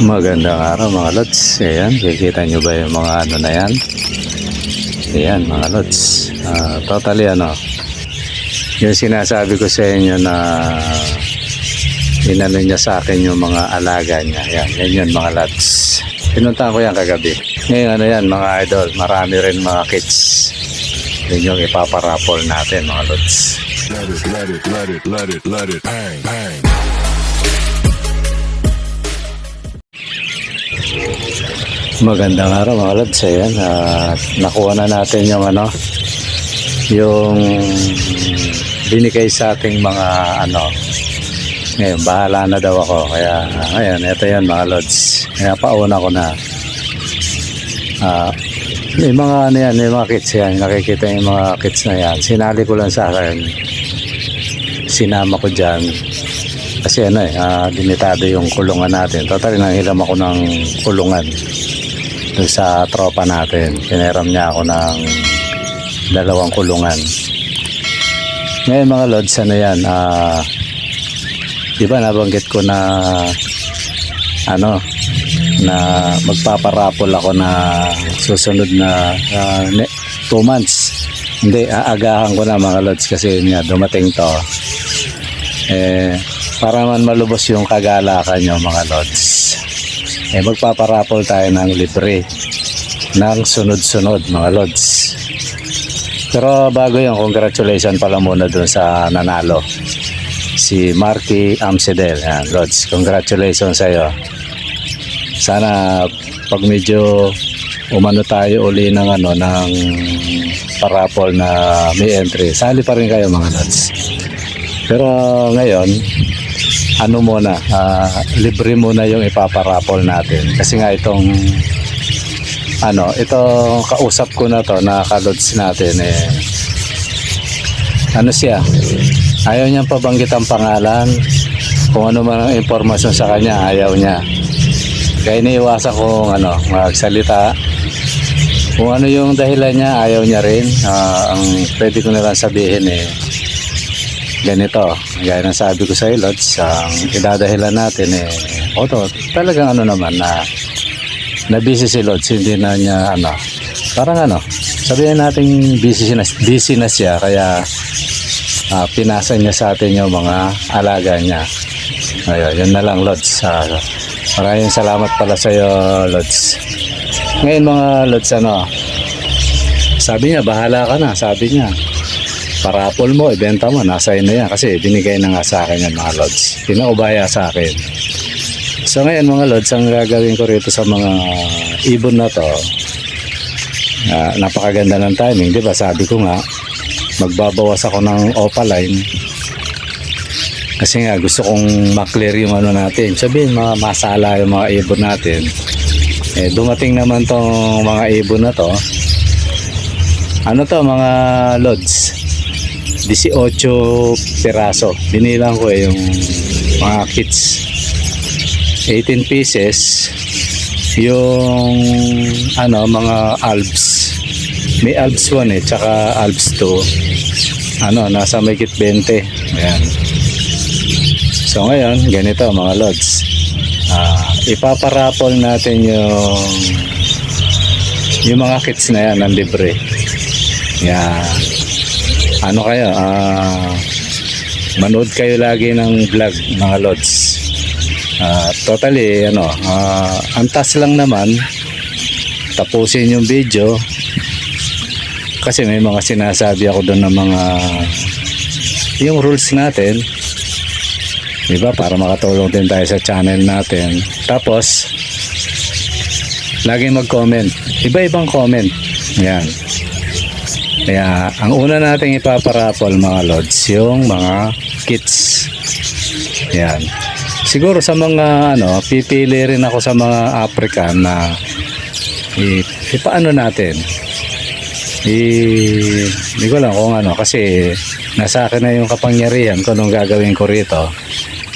Magandang araw mga lods. Ayan, kikita nyo ba yung mga ano na yan? Ayan mga lods. Totally yung sinasabi ko sa inyo na inano niya sa akin yung mga alaga niya. Ayan, yan yun mga lods. Pinuntahan ko yan kagabi. Ngayon yan mga idol, marami rin mga kits. Yun yung ipaparapol natin mga lods. Let it, bang, bang. Magandang araw mga lods. Ayan, nakuha na natin yung yung binigay sa ating mga ngayon bahala na daw ako, kaya ngayon ito yan mga lods, kaya pauna ko na. May mga yan, may mga kits yan, nakikita yung mga kits na yan, sinali ko lang sa akin, sinama ko dyan kasi limitado yung kulungan natin. Totally nanghiram ako ng kulungan doon sa tropa natin. Piniram niya ako ng 2 kulungan. Ngayon mga lods, yan, diba nabanggit ko na na magpaparapol ako na susunod na 2 months. Hindi, aagahan ko na mga lods kasi dumating to. Para man malubos yung kagalakan nyo mga lods, magpaparapol tayo ng libre ng sunod-sunod mga lods. Pero bago yun, congratulations pala muna dun sa nanalo, si Marky Amsedel. Yan, lods, congratulations sa iyo. Sana pag medyo umano tayo uli ng ng parapol na may entry, sali pa rin kayo mga lods. Pero ngayon muna, libre muna yung ipaparapol natin kasi nga itong itong kausap ko na to na kalods natin siya, ayaw niyang pabanggit ang pangalan, kung ano man ang impormasyon sa kanya ayaw niya, kaya iniiwasan kong magsalita kung ano yung dahilan niya, ayaw niya rin. Ang pwede ko nalang sabihin ganito, gaya ng sabi ko sa lods, ang idadahilan natin talagang naman na busy si lods, hindi na niya parang sabihin natin busy na siya, kaya pinasa niya sa atin yung mga alaga niya. Ayun, yun na lang lods. Maraming salamat pala sa iyo lods. Ngayon mga lods, sabi niya bahala ka na, sabi niya parapol mo, ibenta mo, nasa na yan kasi binigay na nga sa akin yan mga lods, pinaubaya sa akin. So ngayon mga lods, ang gagawin ko rito sa mga ibon na to, napakaganda ng timing, di ba? Sabi ko nga magbabawas ako ng opaline kasi nga gusto kong maklear yung natin, sabihin masala yung mga ibon natin. Dumating naman tong mga ibon na to, mga lods, 18 piraso. Binilang ko yung mga kits. 18 pieces. Yung mga albs. May albs 1 tsaka albs 2. Nasa may kit 20. Ayan. So ngayon, ganito mga lods. Ipaparapol natin yung mga kits na yan ng libre. Yan. Kayo, manood kayo lagi ng vlog mga lods. Totally antas lang naman tapusin yung video kasi may mga sinasabi ako doon ng mga yung rules natin, diba, para makatulong din tayo sa channel natin. Tapos laging mag-comment, iba-ibang comment. Yan. Kaya ang una nating ipaparapol mga lods, yung mga kits. Yan. Siguro sa mga pipili rin ako sa mga African na ipaano natin. Hindi ko lang kung kasi nasa akin na yung kapangyarihan kung anong gagawin ko rito.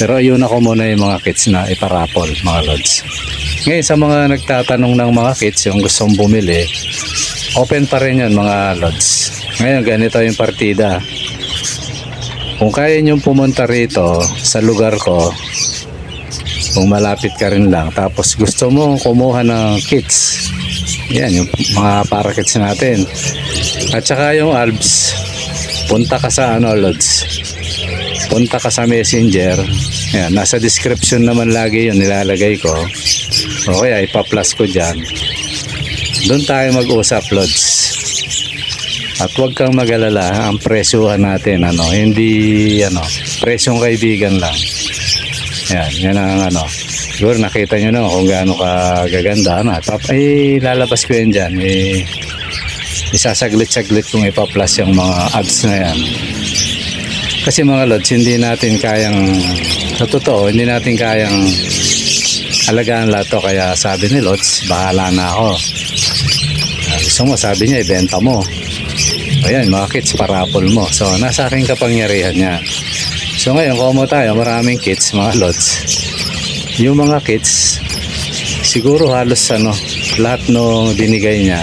Pero yun ako muna yung mga kits na iparapol mga lods. Ngayon sa mga nagtatanong ng mga kits, yung gustong bumili, open pa rin yun mga lods. Ngayon ganito yung partida. Kung kaya nyo pumunta rito sa lugar ko, Kung malapit ka rin lang. Tapos gusto mo kumuha ng kits. Yan, yung mga para kits natin. At saka yung Alps, punta ka sa Lods. Punta ka sa Messenger. Yan, nasa description naman lagi yun nilalagay ko. O kaya ipa-plus ko dyan. Doon tayo mag-usap, Lods. At huwag kang mag-alala, ang presyuhan natin, hindi, presyong kaibigan lang. Yan ang Siguro nakita nyo na kung gaano kagaganda. Lalabas ko yan dyan. Isasaglit-saglit kung ipa-plus yung mga ads na yan. Kasi mga Lods, hindi natin kayang, sa totoo, hindi natin kayang alagaan lahat to. Kaya sabi ni Lods, bahala na ako. Gusto mo, sabi niya, ibenta mo. Ayan, mga kits, parapol mo. So, nasa aking kapangyarihan niya. So, ngayon, kumo tayo, maraming kits, mga Lods. Yung mga kits, siguro halos lahat no binigay niya,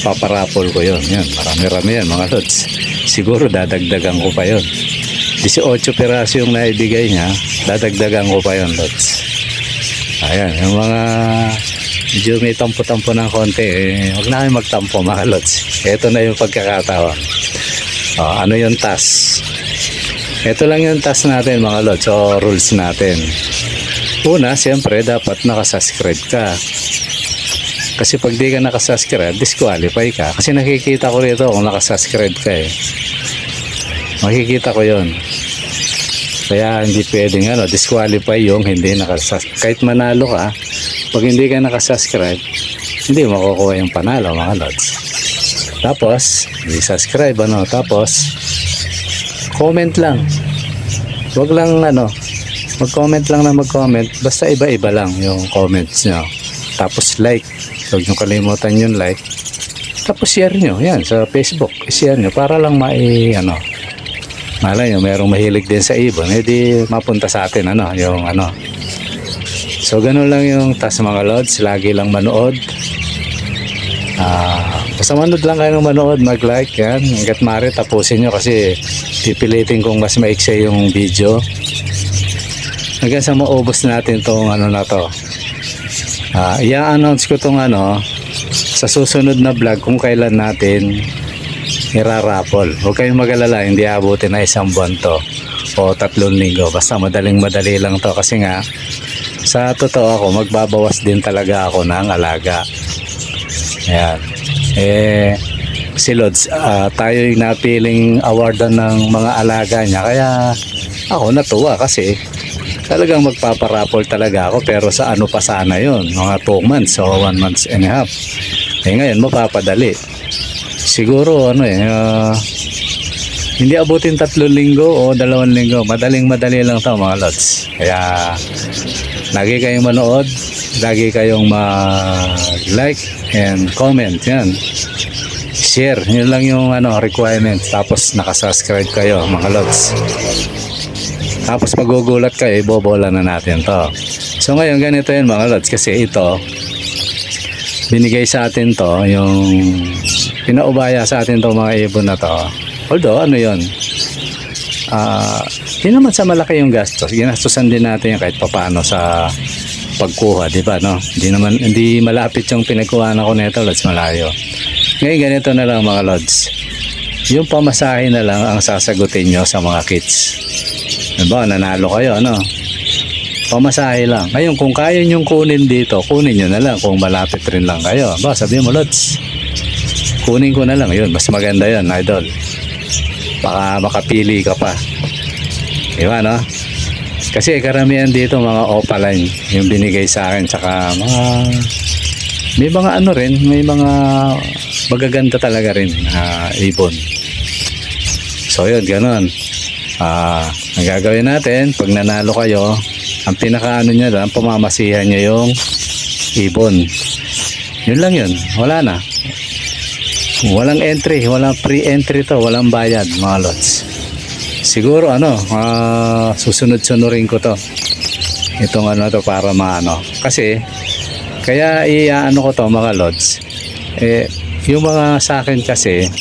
paparapol ko yun. Yan, marami-rami yan, mga Lods. Siguro dadagdagan ko pa yun. 18 piraso yung naibigay niya, dadagdagan ko pa yun, Lods. Ayan, yung mga medyo may tampo-tampo ng konti, huwag na kayo magtampo, mga Lods. Ito na yung pagkakataon. Ano yung task? Ito lang yung task natin, mga Lods, o rules natin. Una, siyempre, dapat nakasubscribe ka. Kasi pag di ka nakasubscribe, disqualify ka. Kasi nakikita ko rito kung nakasubscribe ka Makikita ko yon. Kaya hindi pwedeng disqualify yung hindi nakasubscribe. Kahit manalo ka, pag hindi ka nakasubscribe, hindi makukuha yung panalo, mga Lods. Tapos, i-subscribe tapos comment lang. Huwag lang mag-comment lang na mag-comment. Basta iba-iba lang yung comments nyo. Tapos like. Huwag nyo kalimutan yung like. Tapos share nyo. Yan, sa Facebook. Share nyo para lang malay nyo, merong mahilig din sa ibon. Di mapunta sa atin, yung So, ganun lang yung task, mga Lods. Lagi lang manood. Basta manood lang kayo ng manood, mag-like yan. Hanggat maaari, tapusin nyo kasi pipilitin kong mas maiksi yung video. Hanggang sa maubos natin tong na to. I-announce ko tong sa susunod na vlog kung kailan natin irarapol. Huwag kayong mag-alala, hindi abutin na 1 buwan to o 3 linggo. Basta madali lang to kasi nga sa totoo ako, magbabawas din talaga ako ng alaga. Ayan. Si Lods, tayo yung napiling awardan ng mga alaga niya. Kaya ako natuwa kasi talagang magpaparapol talaga ako. Pero sa pa sana yun? Mga 2 months o 1 month and a half. Ngayon mapapadali. Siguro hindi abutin 3 linggo o 2 linggo. Madali lang to, mga Lods. Kaya lagi kayong manood, lagi kayong mag-like and comment. Yan. Share. Yun lang yung requirement. Tapos nakasubscribe kayo, mga Lods. Tapos magugulat kayo, ibobola na natin to. So ngayon ganito yun, mga Lods. Kasi ito, binigay sa atin to, yung pinaubaya sa atin to, mga ibon na to. Although, yun? Hindi naman sa malaki yung gastos. Ginastosan din natin yung kahit papaano sa pagkuha, di ba, no? Hindi malapit yung pinagkuhaan ako nito, Lods, malayo. Ngayon, ganito na lang, mga Lods. Yung pamasahe na lang ang sasagutin nyo sa mga kits. Diba, nanalo kayo, pamasahe lang. Ngayon, kung kaya nyong kunin dito, kunin nyo na lang kung malapit rin lang kayo. Sabihin mo, Lods, kunin ko na lang. Yun, mas maganda yun, idol. Baka makapili ka pa. Diba, no? Kasi karamihan dito mga opaline yung binigay sa akin. Tsaka may mga rin, may mga magaganda talaga rin ibon. So yun, ganun. Ang gagawin natin, pag nanalo kayo, ang pinakaano nyo lang, pamamasihan nyo yung ibon. Yun lang yun, wala na. Walang entry, walang pre-entry to, walang bayad, mga Lods. Siguro susunod-sunurin ko to. Itong to para kasi kaya ko to, mga Lods. Yung mga sa akin kasi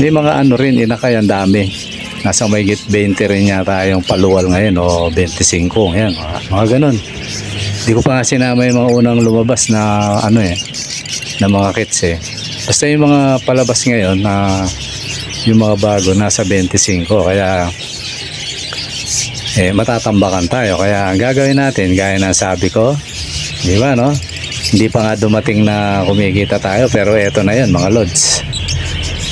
may mga rin inakay ang dami. nasa mahigit 20 rin yata yung paluwal ngayon o 25. Yan, mga ganun. Hindi ko pa nga sinama yung mga unang lumabas na ano na mga kits Basta yung mga palabas ngayon na yung mga bago nasa 25. Kaya matatambakan tayo. Kaya ang gagawin natin, gaya ng sabi ko, di ba no? Hindi pa nga dumating na kumikita tayo, pero eto na yun mga lods.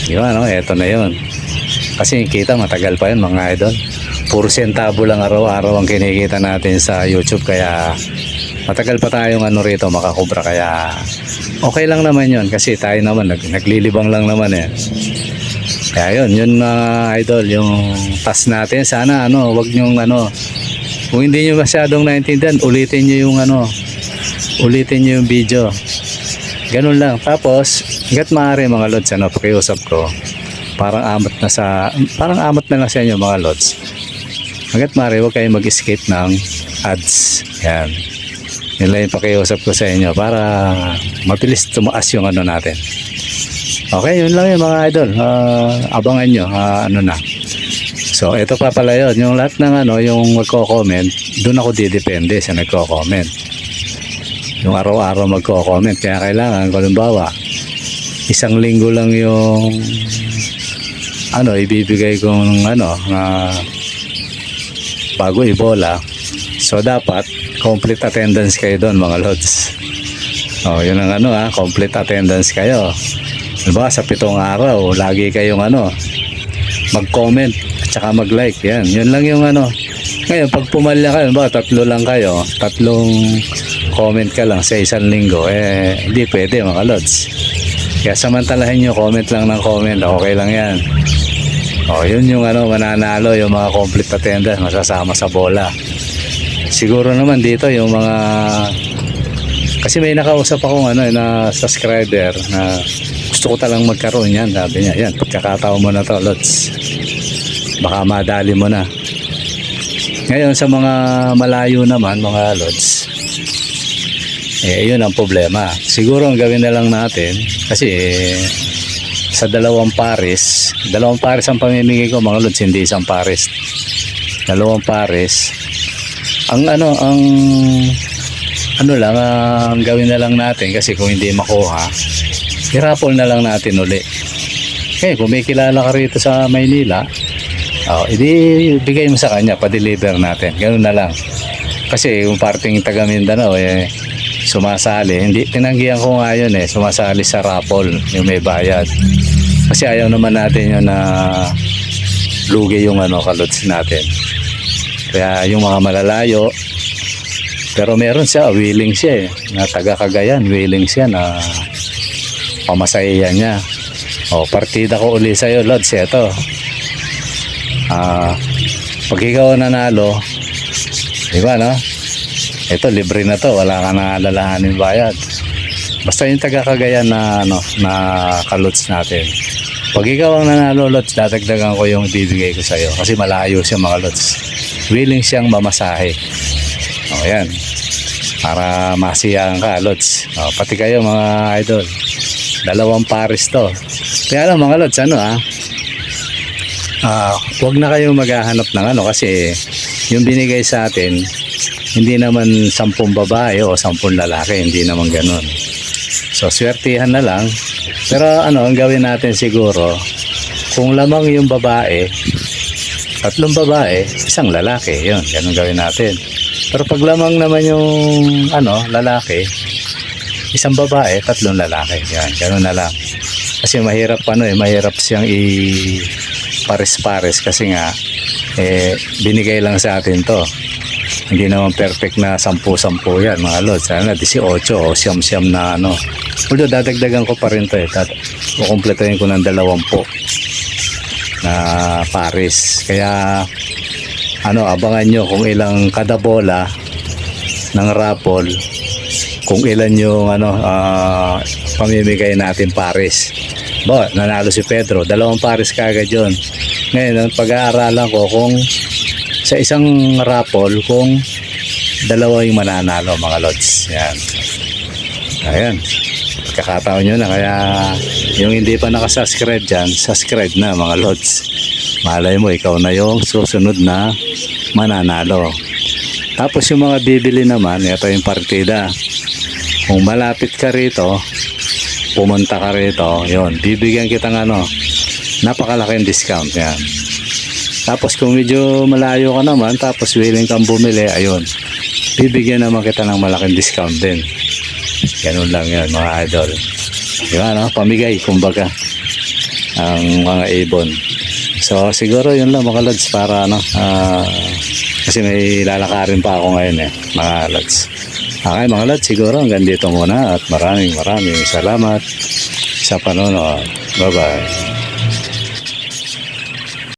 Di ba no? Eto na yun. Kasi yung kita matagal pa yun mga idol. Puro sentabo lang araw-araw ang kinikita natin sa YouTube. Kaya matagal pa tayong ano rito makakubra. Kaya okay lang naman yun. Kasi tayo naman naglilibang lang naman Kaya yun idol, yung task natin. Sana wag nyong kung hindi nyo masyadong naintindihan, ulitin nyo yung video. Ganun lang. Tapos, hanggat maaari mga lods, pakiusap ko, parang amat na lang sa inyo mga lods. Hanggat maaari, huwag kayong mag-skip ng ads. Yan. Yun lang yung pakiusap ko sa inyo para mabilis tumaas yung natin. Okay, yun lang yung mga idol. Abangan nyo, na. So, ito pa pala yun. Yung lahat ng yung magko-comment, doon ako didepende sa nagko-comment. Yung araw-araw magko-comment. Kaya kailangan, kung halimbawa, isang linggo lang yung ibibigay kong bago ibola. So, dapat complete attendance kayo doon mga lods. Yun ang complete attendance kayo. Diba, sa 7 araw, lagi kayong mag-comment at saka mag-like. Yan, yun lang yung Ngayon, pag pumalya kayo, ba, 3 lang kayo, 3 comment ka lang sa isang linggo, hindi pwede mga lods. Kaya samantalahin nyo, comment lang ng comment, okay lang yan. Yun yung mananalo, yung mga complete attendance, masasama sa bola. Siguro naman dito, yung mga... Kasi may nakausap akong na subscriber na gusto ko talang magkaroon yan. Sabi niya, yan, pagkakataon mo na to, lods. Baka madali mo na. Ngayon, sa mga malayo naman, mga lods, yun ang problema. Siguro ang gawin na lang natin, kasi sa 2 pares ang pamimigay ko, mga lods, hindi isang pares. 2 pares. Ang gawin na lang natin, kasi kung hindi makuha, i-raffle na lang natin uli. Kung may kilala ka rito sa Maynila, edi bigay mo sa kanya, pa-deliver natin. Ganun na lang. Kasi yung parting taga Mindanao, sumasali. Hindi, tinanggihan ko nga yun sumasali sa raffle, yung may bayad. Kasi ayaw naman natin yun na lugi yung kalods natin. Kaya yung mga malalayo, pero meron siya, willing siya na taga Cagayan, willing siya na pamasahihan niya. Partida ko uli sa'yo, lods, ito. Pag ikaw nanalo, diba no? Ito, libre na to, wala ka na alalahanin bayad. Basta yung taga Cagayan na kalods natin. Pag ikaw ang nanalo, lods, dadagdagan ko yung bibigay ko sa'yo. Kasi malayo siya mga lods. Willing siyang mamasahe. Yan. Para masiyahan ka, lods. Pati kayo mga idol. 2 pares to. Kaya lang mga lods, huwag na kayo maghahanap ng kasi yung binigay sa atin, hindi naman 10 babae o 10 lalaki. Hindi naman ganun. So, swertihan na lang. Pero ang gawin natin siguro, kung lamang yung babae, 3 babae, 1 lalaki. Yun, ganun gawin natin. Pero pag lamang naman yung lalaki, 1 babae, 3 lalaki. Yan, ganun na lang. Kasi mahirap mahirap siyang pares-pares kasi nga binigay lang sa atin to. Hindi naman perfect na 10-10 yan mga lods. Sana 18 o siyam-siyam na Although dadagdagan ko pa rin to kukumpletuhin ko ng 20 na pares. Kaya abangan nyo kung ilang kada bola ng raffle, kung ilan yung pamimigay natin pares. Nanalo si Pedro, 2 pares kagad yun. Ngayon, pag-aaralan ko kung sa isang raffle, kung 2 yung mananalo mga lods. Yan. Ayan. kakataon nyo na, kaya yung hindi pa nakasubscribe dyan, subscribe na mga lods. Malay mo, ikaw na yung susunod na mananalo. Tapos yung mga bibili naman, ito yung partida. Kung malapit ka rito, pumunta ka rito, yun, bibigyan kita ng napakalaking discount yan. Tapos kung medyo malayo ka naman, tapos willing kang bumili, ayun, bibigyan naman kita ng malaking discount din. Ganun lang yan mga idol. Diba, no? Pamigay kumbaga ang mga ibon. So siguro yun lang mga lods para kasi may lalakarin pa ako ngayon mga lods. Okay mga lods, siguro hanggang dito muna at maraming salamat sa panonood. Bye bye.